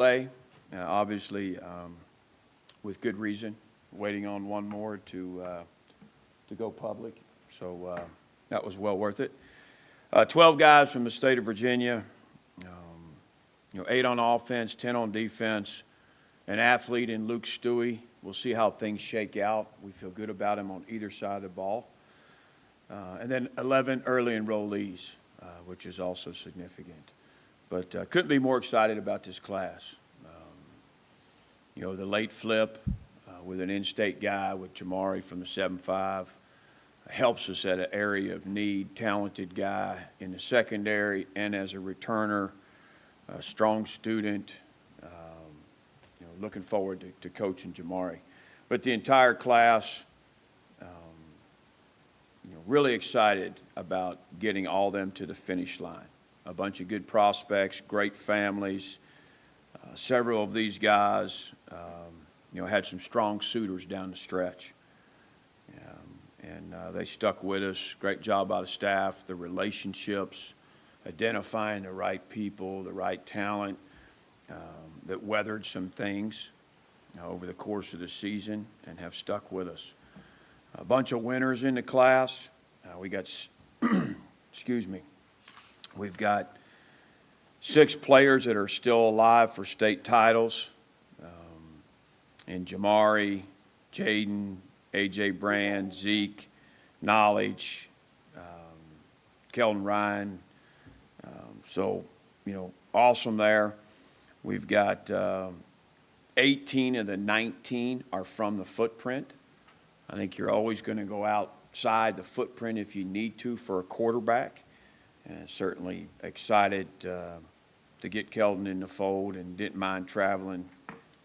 play, obviously with good reason, waiting on one more to go public. So that was well worth it. 12 guys from the state of Virginia, 8 on offense, 10 on defense, an athlete in Luke Stewie. We'll see how things shake out. We feel good about him on either side of the ball. And then 11 early enrollees, which is also significant. But couldn't be more excited about this class. The late flip with an in-state guy with Jamari from the 7-5 helps us at an area of need, talented guy in the secondary and as a returner, a strong student. Looking forward to coaching Jamari. But the entire class, really excited about getting all them to the finish line. A bunch of good prospects, great families. Several of these guys, had some strong suitors down the stretch. And they stuck with us. Great job by the staff, the relationships, identifying the right people, the right talent that weathered some things over the course of the season and have stuck with us. A bunch of winners in the class. We got, excuse me, we've got 6 players that are still alive for state titles. And Jamari, Jaden, A.J. Brand, Zeke, Knowledge, Keldon Ryan. So, awesome there. We've got 18 of the 19 are from the footprint. I think you're always going to go outside the footprint if you need to for a quarterback. And certainly excited to get Keldon in the fold and didn't mind traveling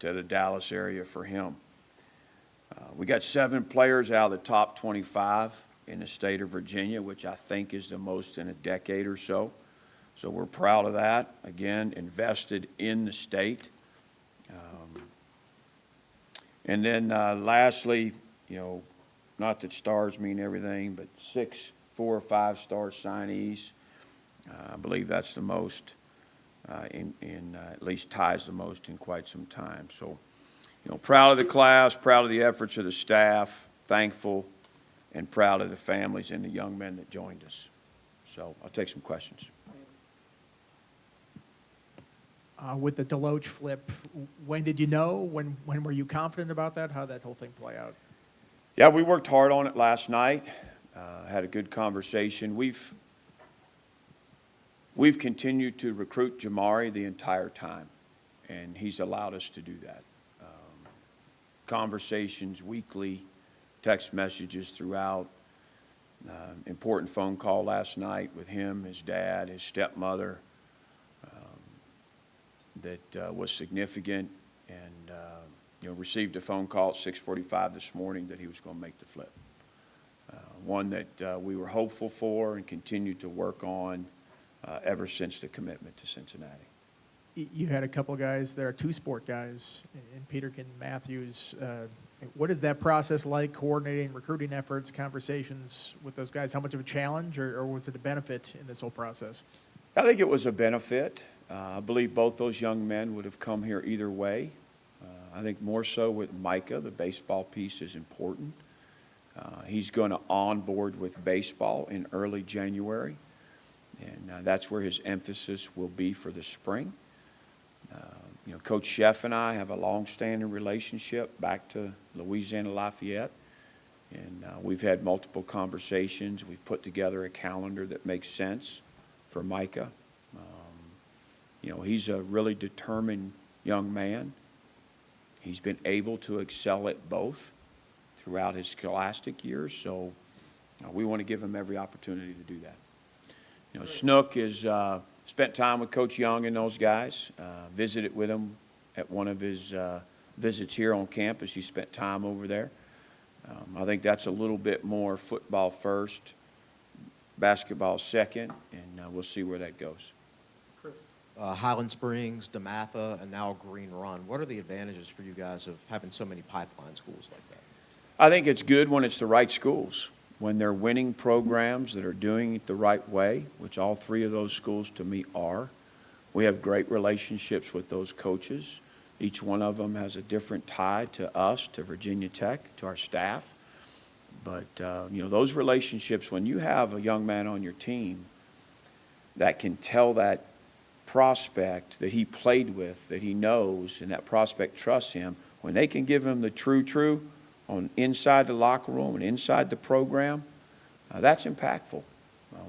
to the Dallas area for him. We got 7 players out of the top 25 in the state of Virginia, which I think is the most in a decade or so. So we're proud of that. Again, invested in the state. And then lastly, not that stars mean everything, but 6 4- or 5-star signees. I believe that's the most, at least ties the most in quite some time. So, proud of the class, proud of the efforts of the staff, thankful, and proud of the families and the young men that joined us. So I'll take some questions. With the Deloach flip, when did you know? When were you confident about that? How did that whole thing play out? Yeah, we worked hard on it last night. Had a good conversation. We've continued to recruit Jamari the entire time, and he's allowed us to do that. Conversations weekly, text messages throughout. Important phone call last night with him, his dad, his stepmother. That was significant, and received a phone call at 6:45 this morning that he was going to make the flip. One that we were hopeful for and continued to work on ever since the commitment to Cincinnati. You had a couple of guys that are two-sport guys, in Peterkin, Matthews. What is that process like, coordinating recruiting efforts, conversations with those guys? How much of a challenge, or was it a benefit in this whole process? I think it was a benefit. I believe both those young men would have come here either way. I think more so with Micah, the baseball piece is important. He's going to onboard with baseball in early January, and that's where his emphasis will be for the spring. Coach Sheff and I have a long-standing relationship back to Louisiana Lafayette, and we've had multiple conversations. We've put together a calendar that makes sense for Micah. He's a really determined young man. He's been able to excel at both throughout his scholastic years, so we want to give him every opportunity to do that. Snook has spent time with Coach Young and those guys, visited with him at one of his visits here on campus. He spent time over there. I think that's a little bit more football first, basketball second, and we'll see where that goes. Highland Springs, DeMatha, and now Green Run. What are the advantages for you guys of having so many pipeline schools like that? I think it's good when it's the right schools, when they're winning programs that are doing it the right way, which all 3 of those schools to me are. We have great relationships with those coaches. Each one of them has a different tie to us, to Virginia Tech, to our staff. But, those relationships, when you have a young man on your team that can tell that prospect that he played with, that he knows, and that prospect trusts him, when they can give him the true on inside the locker room and inside the program, that's impactful.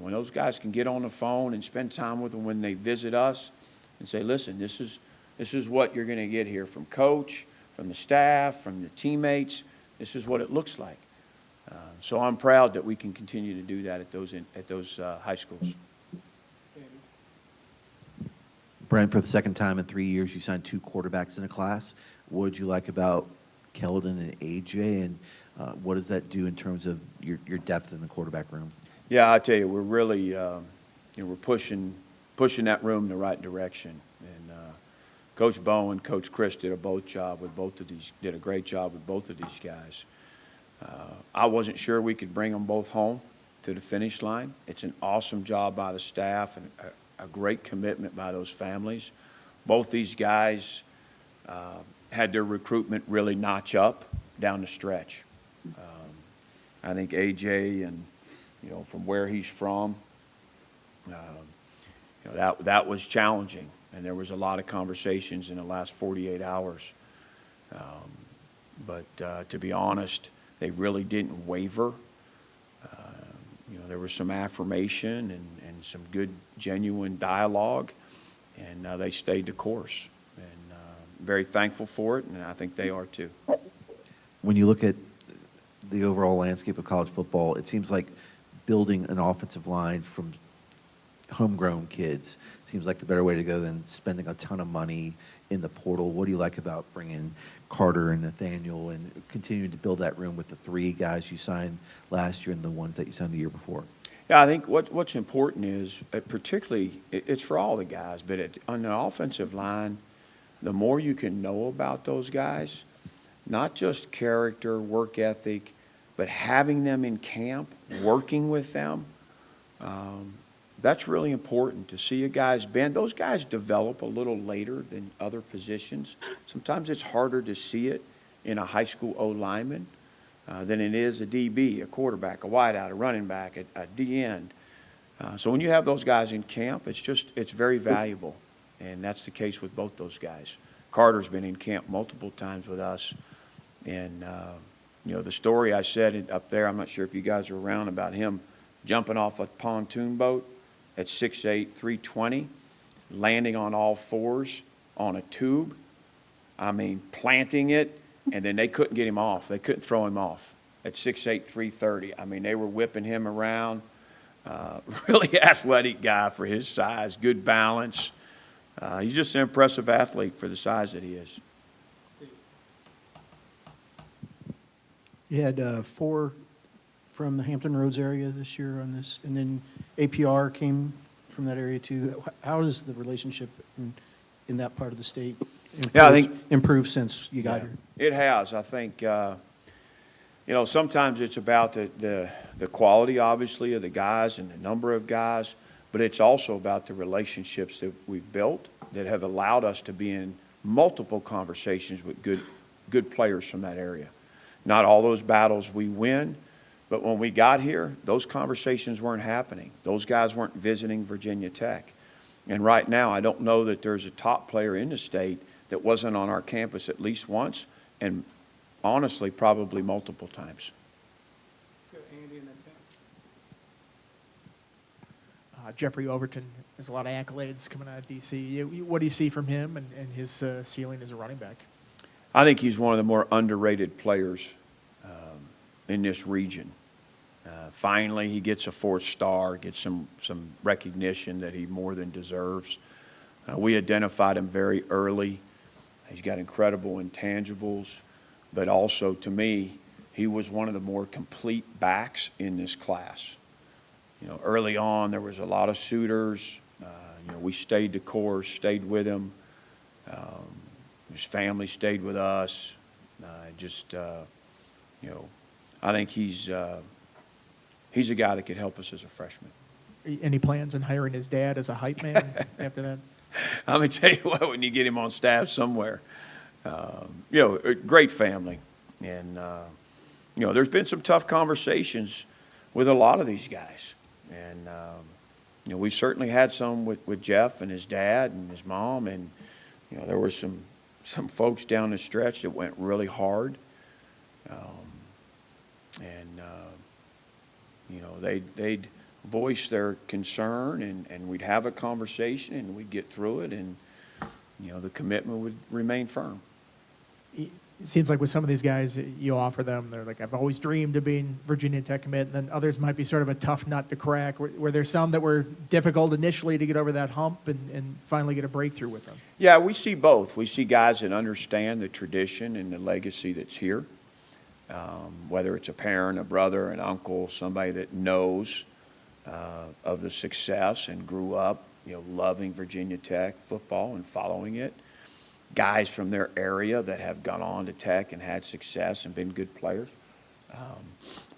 When those guys can get on the phone and spend time with them when they visit us and say, listen, this is what you're going to get here from coach, from the staff, from the teammates. This is what it looks like. So I'm proud that we can continue to do that at those high schools. Brent, for the second time in 3 years, you signed 2 quarterbacks in a class. What did you like about Keldon and AJ, and what does that do in terms of your depth in the quarterback room? Yeah, I tell you, we're really, we're pushing that room in the right direction. And Coach Bowen, Coach Chris did a great job with both of these guys. I wasn't sure we could bring them both home to the finish line. It's an awesome job by the staff and a great commitment by those families. Both these guys had their recruitment really notch up down the stretch. I think AJ, and from where he's from, that was challenging, and there was a lot of conversations in the last 48 hours. But to be honest, they really didn't waver. There was some affirmation and some good, genuine dialogue, and they stayed the course. And very thankful for it, and I think they are too. When you look at the overall landscape of college football, it seems like building an offensive line from homegrown kids seems like the better way to go than spending a ton of money in the portal. What do you like about bringing Carter and Nathaniel and continuing to build that room with the 3 guys you signed last year and the ones that you signed the year before? Yeah, I think what's important is, particularly, it's for all the guys, but on the offensive line, the more you can know about those guys, not just character, work ethic, but having them in camp, working with them, that's really important to see a guy's bend. Those guys develop a little later than other positions. Sometimes it's harder to see it in a high school O-lineman than it is a DB, a quarterback, a wideout, a running back, a D-end. So when you have those guys in camp, it's very valuable, and that's the case with both those guys. Carter's been in camp multiple times with us, and the story I said up there, I'm not sure if you guys are around, about him jumping off a pontoon boat at 6'8", 320, landing on all fours on a tube. I mean, planting it, and then they couldn't get him off. They couldn't throw him off at 6'8", 330. I mean, they were whipping him around. Really athletic guy for his size, good balance. He's just an impressive athlete for the size that he is. You had 4 from the Hampton Roads area this year on this, and then APR came from that area too. How does the relationship in that part of the state improved since you got here? It has. I think, sometimes it's about the quality, obviously, of the guys and the number of guys, but it's also about the relationships that we've built that have allowed us to be in multiple conversations with good players from that area. Not all those battles we win, but when we got here, those conversations weren't happening. Those guys weren't visiting Virginia Tech. And right now, I don't know that there's a top player in the state that wasn't on our campus at least once, and honestly, probably multiple times. Jeffrey Overton has a lot of accolades coming out of D.C. What do you see from him and his ceiling as a running back? I think he's one of the more underrated players in this region. Finally, he gets a 4th star, gets some recognition that he more than deserves. We identified him very early. He's got incredible intangibles, but also, to me, he was one of the more complete backs in this class. Early on, there was a lot of suitors. We stayed the course, stayed with him. His family stayed with us. I think he's a guy that could help us as a freshman. Any plans on hiring his dad as a hype man after that? I'm gonna tell you what, when you get him on staff somewhere, you know, a great family. And, you know, there's been some tough conversations with a lot of these guys. And, you know, we certainly had some with Jeff and his dad and his mom. And, you know, there were some folks down the stretch that went really hard. And, you know, they'd voice their concern, and we'd have a conversation, and we'd get through it, and, you know, the commitment would remain firm. It seems like with some of these guys, you offer them, they're like, I've always dreamed of being Virginia Tech commit, and then others might be sort of a tough nut to crack. Were there some that were difficult initially to get over that hump and finally get a breakthrough with them? Yeah, we see both. We see guys that understand the tradition and the legacy that's here, whether it's a parent, a brother, an uncle, somebody that knows of the success and grew up, you know, loving Virginia Tech football and following it. Guys from their area that have gone on to Tech and had success and been good players.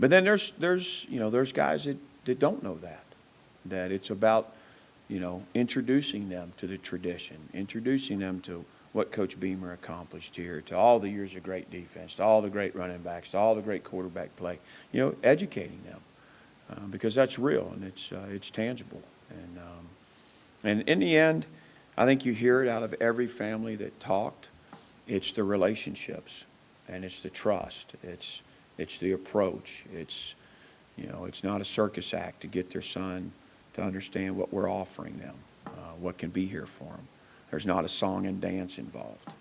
But then there's you know, there's guys that don't know that it's about, you know, introducing them to the tradition, introducing them to what Coach Beamer accomplished here, to all the years of great defense, to all the great running backs, to all the great quarterback play, you know, educating them. Because that's real and it's tangible. And in the end, I think you hear it out of every family that talked. It's the relationships, and it's the trust. It's the approach. It's, you know, it's not a circus act to get their son to understand what we're offering them, what can be here for them. There's not a song and dance involved.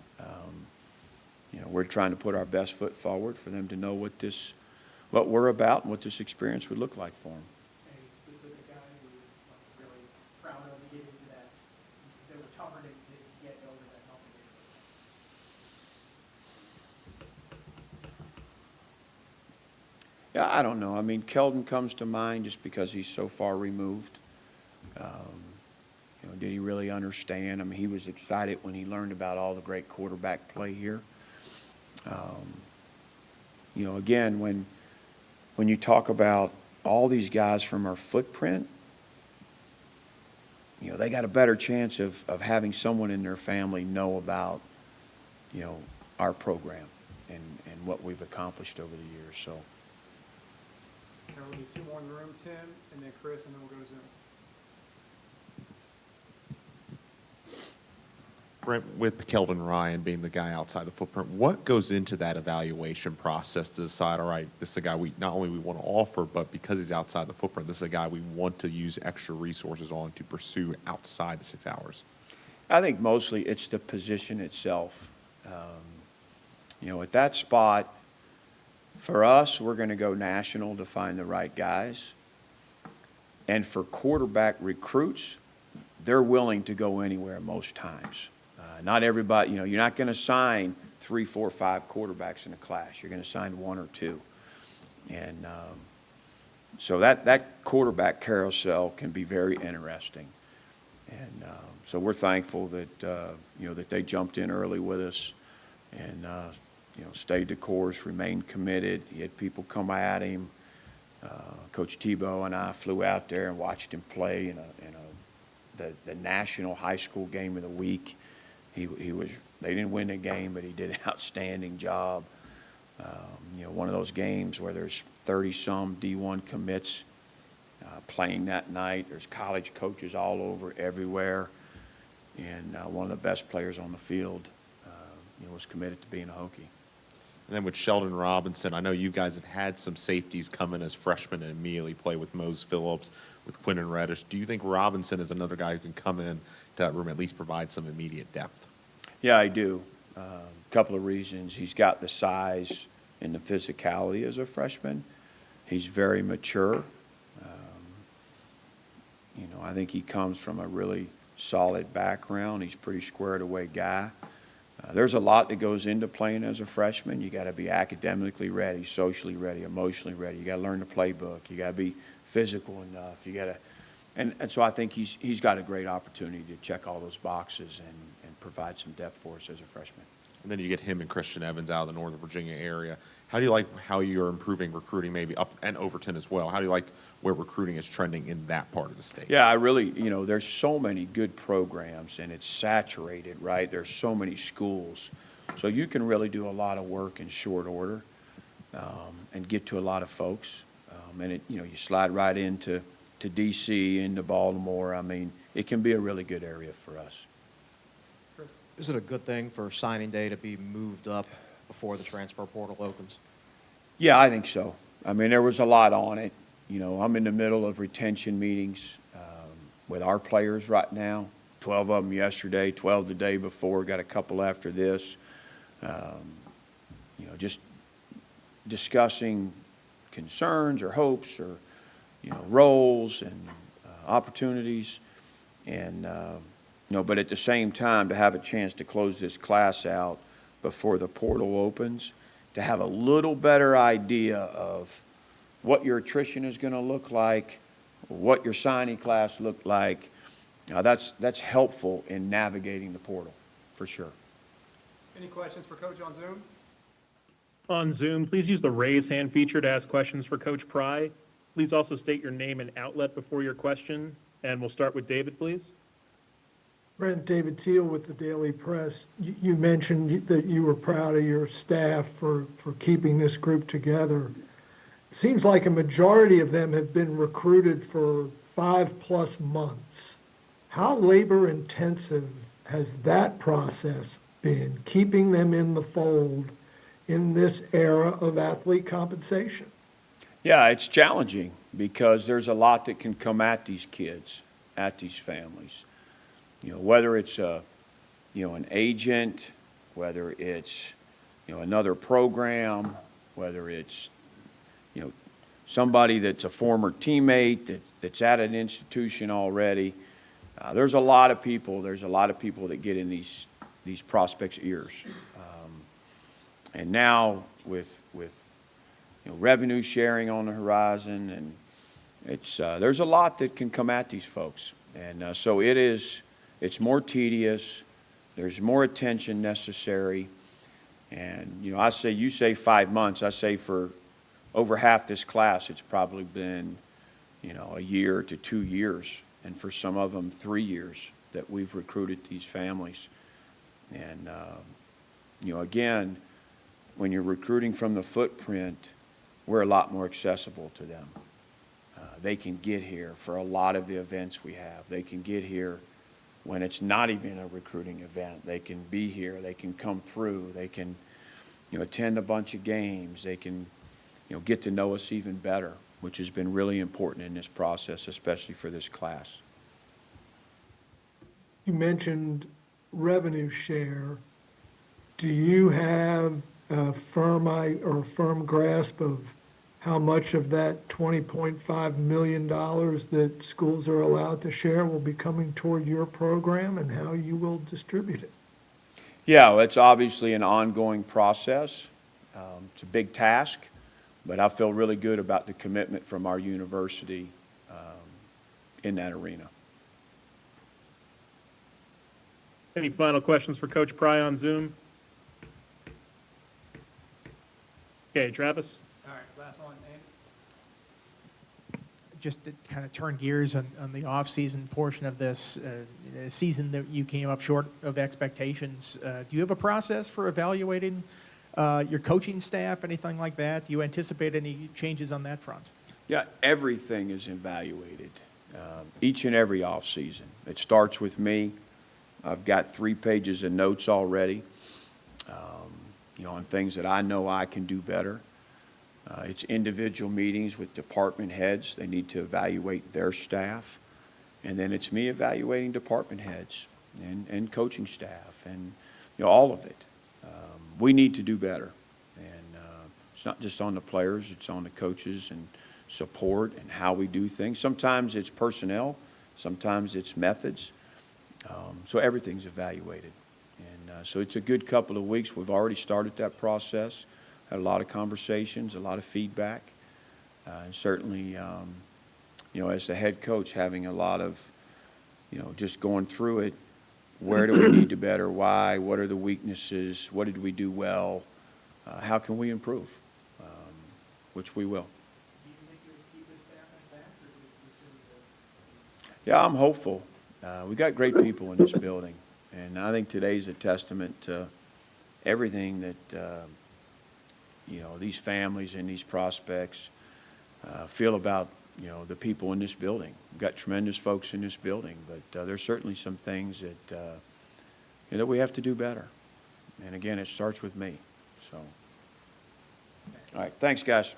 You know, we're trying to put our best foot forward for them to know what we're about and what this experience would look like for them. Any specific guy who you're really proud of getting to that were tougher to get over that hump? Yeah, I don't know. I mean, Keldon comes to mind just because he's so far removed. You know, did he really understand? I mean, he was excited when he learned about all the great quarterback play here. You know, again, when you talk about all these guys from our footprint, you know, they got a better chance of having someone in their family know about, you know, our program and what we've accomplished over the years. So. Now we'll do two more in the room, Tim, and then Chris, and then we'll go to Zoom. Brent, with Kelvin Ryan being the guy outside the footprint, what goes into that evaluation process to decide, all right, this is a guy we not only we want to offer, but because he's outside the footprint, this is a guy we want to use extra resources on to pursue outside the 6 hours? I think mostly it's the position itself. You know, at that spot, for us, we're going to go national to find the right guys. And for quarterback recruits, they're willing to go anywhere most times. Not everybody, you know, you're not going to sign 3, 4, 5 quarterbacks in a class. You're going to sign 1 or 2. And so that quarterback carousel can be very interesting. And so we're thankful that, you know, that they jumped in early with us and, you know, stayed the course, remained committed. He had people come at him. Coach Tebow and I flew out there and watched him play in the national high school game of the week. They didn't win the game, but he did an outstanding job. You know, one of those games where there's 30-some D1 commits playing that night. There's college coaches all over, everywhere. And one of the best players on the field, you know, was committed to being a Hokie. And then with Sheldon Robinson, I know you guys have had some safeties come in as freshmen and immediately play with Mose Phillips, with Quinton Reddish. Do you think Robinson is another guy who can come in to that room, at least provide some immediate depth? Yeah, I do. A couple of reasons. He's got the size and the physicality as a freshman. He's very mature. You know, I think he comes from a really solid background. He's a pretty squared away guy. There's a lot that goes into playing as a freshman. You got to be academically ready, socially ready, emotionally ready. You got to learn the playbook. You got to be physical enough. You got to, and so I think he's got a great opportunity to check all those boxes and provide some depth for us as a freshman. And then you get him and Christian Evans out of the Northern Virginia area. How do you like how you're improving recruiting maybe up and Overton as well? How do you like where recruiting is trending in that part of the state? Yeah, I really, there's so many good programs, and it's saturated, right? There's so many schools. So you can really do a lot of work in short order, and get to a lot of folks. And it, you slide right into DC, into Baltimore. I mean, it can be a really good area for us. Chris? Is it a good thing for signing day to be moved up before the transfer portal opens? Yeah, I think so. I mean, there was a lot on it. I'm in the middle of retention meetings with our players right now. 12 of them yesterday, 12 the day before, got a couple after this. Just discussing concerns or hopes or, roles and opportunities. And, but at the same time, to have a chance to close this class out before the portal opens, to have a little better idea of what your attrition is going to look like, what your signing class looked like. That's helpful in navigating the portal, for sure. Any questions for Coach on Zoom? On Zoom, please use the raise hand feature to ask questions for Coach Pry. Please also state your name and outlet before your question, and we'll start with David, please. Brent, David Teal with the Daily Press. You mentioned that you were proud of your staff for keeping this group together. Seems like a majority of them have been recruited for 5+ months. How labor intensive has that process been, keeping them in the fold in this era of athlete compensation? Yeah, it's challenging because there's a lot that can come at these kids, at these families. Whether it's an agent, whether it's, another program, whether it's, somebody that's a former teammate that's at an institution already. There's a lot of people that get in these prospects' ears. And now with revenue sharing on the horizon, and there's a lot that can come at these folks. And so it's more tedious. There's more attention necessary. And, you say 5 months. I say for over half this class, it's probably been, a year to 2 years. And for some of them, 3 years that we've recruited these families. And, again, when you're recruiting from the footprint, we're a lot more accessible to them. They can get here for a lot of the events we have. They can get here when it's not even a recruiting event. They can be here. They can come through. They can, attend a bunch of games. They can, get to know us even better, which has been really important in this process, especially for this class. You mentioned revenue share. Do you have a firm grasp of how much of that $20.5 million that schools are allowed to share will be coming toward your program and how you will distribute it? Yeah, well, it's obviously an ongoing process. It's a big task, but I feel really good about the commitment from our university in that arena. Any final questions for Coach Pry on Zoom? Okay, Travis? All right, last one, Andy. Just to kind of turn gears on the off-season portion of this season that you came up short of expectations. Do you have a process for evaluating your coaching staff, anything like that? Do you anticipate any changes on that front? Yeah, everything is evaluated, each and every off-season. It starts with me. I've got 3 pages of notes already, on things that I know I can do better. It's individual meetings with department heads. They need to evaluate their staff. And then it's me evaluating department heads and coaching staff and, all of it. We need to do better. And it's not just on the players, it's on the coaches and support and how we do things. Sometimes it's personnel, sometimes it's methods. So everything's evaluated. And so it's a good couple of weeks. We've already started that process. Had a lot of conversations, a lot of feedback. And certainly, as the head coach, having a lot of, just going through it, where do we need to better, why, what are the weaknesses, what did we do well, how can we improve, which we will. Yeah, I'm hopeful. We got great people in this building, and I think today's a testament to everything that, these families and these prospects feel about, the people in this building. We've got tremendous folks in this building, but there's certainly some things that, that we have to do better. And again, it starts with me, so. All right, thanks, guys.